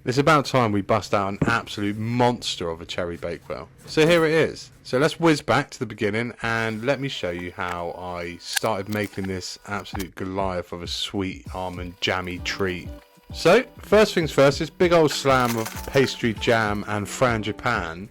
It's about time we bust out an absolute monster of a cherry bakewell. So here it is. So let's whiz back to the beginning and let me show you how I started making this absolute Goliath of a sweet almond jammy treat. So, first things first, this big old slam of pastry, jam and frangipane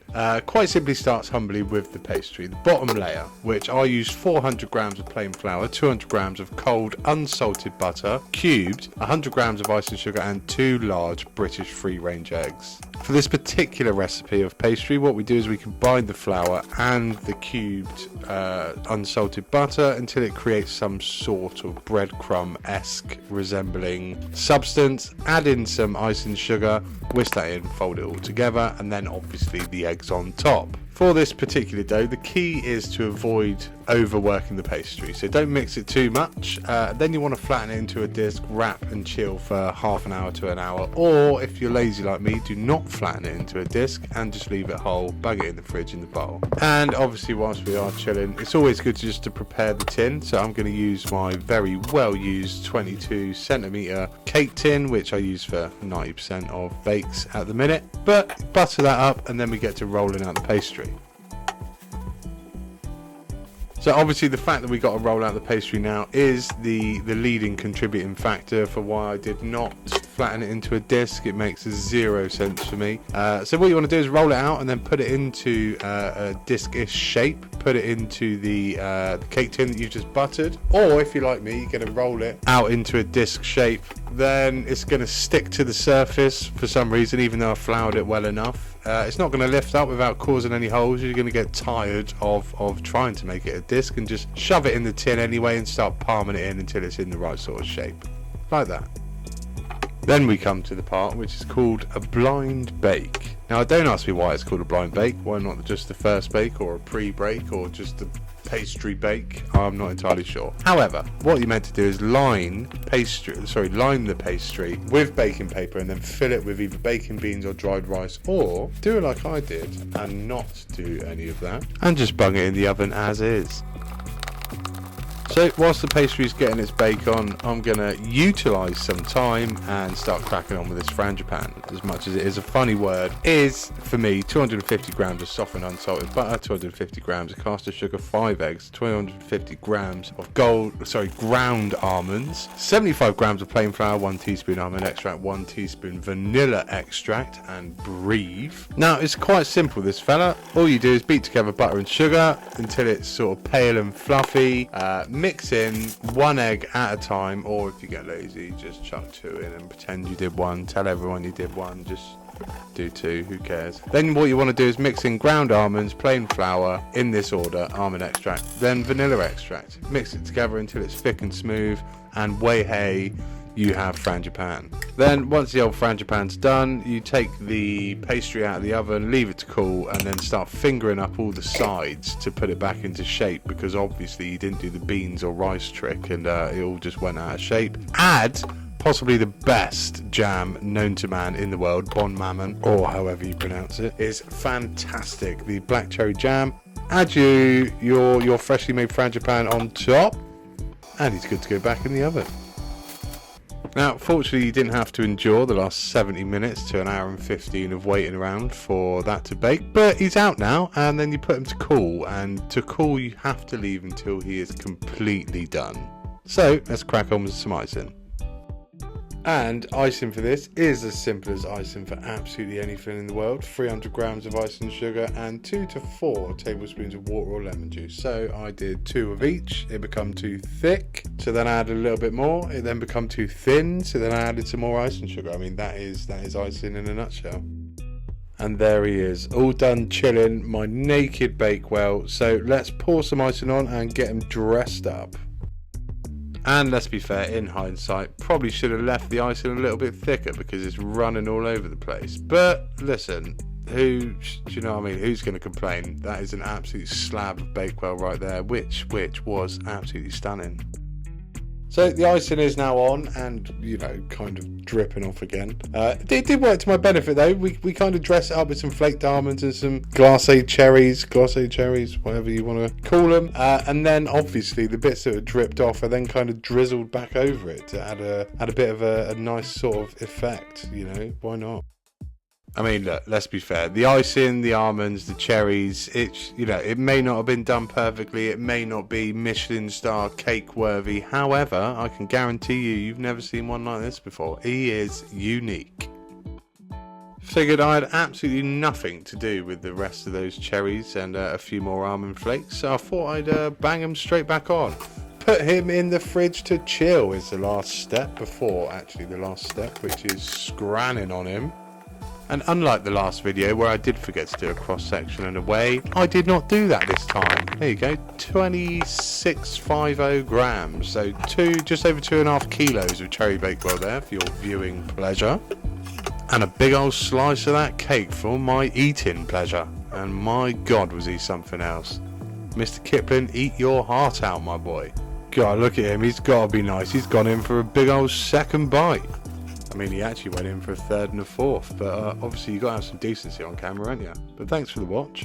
quite simply starts humbly with the pastry. The bottom layer, which I use 400 grams of plain flour, 200 grams of cold unsalted butter, cubed, 100 grams of icing sugar and 2 large British free-range eggs. For this particular recipe of pastry, what we do is we combine the flour and the cubed unsalted butter until it creates some sort of breadcrumb-esque resembling substance. Add in some icing sugar, whisk that in, fold it all together, and then obviously the eggs on top. For this particular dough, the key is to avoid overworking the pastry, so don't mix it too much. Then you want to flatten it into a disc, wrap and chill for half an hour to an hour, or if you're lazy like me, do not flatten it into a disc and just leave it whole, bag it in the fridge in the bowl. And obviously whilst we are chilling, it's always good just to prepare the tin, so I'm going to use my very well used 22cm cake tin, which I use for 90% of bakes at the minute, but butter that up and then we get to rolling out the pastry. So obviously the fact that we got to roll out the pastry now is the leading contributing factor for why I did not flatten it into a disc. It makes 0 sense for me. So what you want to do is roll it out and then put it into a disc-ish shape. Put it into the cake tin that you've just buttered. Or if you like me, you're going to roll it out into a disc shape. Then it's going to stick to the surface for some reason, even though I floured it well enough. It's not going to lift up without causing any holes. You're going to get tired of trying to make it a disc and just shove it in the tin anyway and start palming it in until it's in the right sort of shape. Like that. Then we come to the part which is called a blind bake. Now don't ask me why it's called a blind bake. Why not just the first bake or a pre-bake or just the pastry bake? I'm not entirely sure. However, what you're meant to do is line the pastry with baking paper and then fill it with either baking beans or dried rice, or do it like I did and not do any of that and just bung it in the oven as is. So whilst the pastry is getting its bake on, I'm going to utilise some time and start cracking on with this frangipane. As much as it is a funny word, is for me 250 grams of softened unsalted butter, 250 grams of caster sugar, 5 eggs, 250 grams of ground almonds, 75 grams of plain flour, 1 teaspoon almond extract, 1 teaspoon vanilla extract, and breathe. Now it's quite simple, this fella. All you do is beat together butter and sugar until it's sort of pale and fluffy. Mix in 1 egg at a time, or if you get lazy, just chuck 2 in and pretend you did 1. Tell everyone you did 1, just do 2, who cares. Then what you want to do is mix in ground almonds, plain flour, in this order, almond extract, then vanilla extract. Mix it together until it's thick and smooth, and way hey, you have frangipane. Then once the old frangipane's done, you take the pastry out of the oven, leave it to cool, and then start fingering up all the sides to put it back into shape, because obviously you didn't do the beans or rice trick and it all just went out of shape. Add possibly the best jam known to man in the world, Bon Mammon, or however you pronounce it, is fantastic. The black cherry jam. Add your freshly made frangipane on top, and it's good to go back in the oven. Now, fortunately, you didn't have to endure the last 70 minutes to an hour and 15 of waiting around for that to bake, but he's out now, and then you put him to cool, and to cool you have to leave until he is completely done. So, let's crack on with some icing. And icing for this is as simple as icing for absolutely anything in the world. 300 grams of icing sugar and 2 to 4 tablespoons of water or lemon juice. So I did 2 of each. It became too thick, so then I added a little bit more. It then became too thin, so then I added some more icing sugar. I mean, that is icing in a nutshell. And there he is, all done chilling, my naked bakewell. So let's pour some icing on and get him dressed up. And let's be fair, in hindsight, probably should have left the icing a little bit thicker because it's running all over the place. But listen, do you know what I mean? Who's going to complain? That is an absolute slab of bakewell right there, which was absolutely stunning. So the icing is now on and, you know, kind of dripping off again. It did work to my benefit though. We kind of dress it up with some flaked almonds and some glacé cherries, whatever you want to call them. And then obviously the bits that were dripped off are then kind of drizzled back over it to add a bit of a nice sort of effect, you know, why not? I mean, look, let's be fair. The icing, the almonds, the cherries, it's, you know, it may not have been done perfectly. It may not be Michelin star cake worthy. However, I can guarantee you've never seen one like this before. He is unique. Figured I had absolutely nothing to do with the rest of those cherries and a few more almond flakes. So I thought I'd bang them straight back on. Put him in the fridge to chill is the last step before actually the last step, which is scranning on him. And unlike the last video where I did forget to do a cross section and a weigh, I did not do that this time. There you go, 2650 grams, so just over 2.5 kilos of Cherry Bakewell there for your viewing pleasure. And a big old slice of that cake for my eating pleasure. And my God, was he something else. Mr. Kipling, eat your heart out, my boy. God, look at him, he's got to be nice. He's gone in for a big old second bite. I mean, he actually went in for a third and a fourth, but obviously you've got to have some decency on camera, haven't you? But thanks for the watch.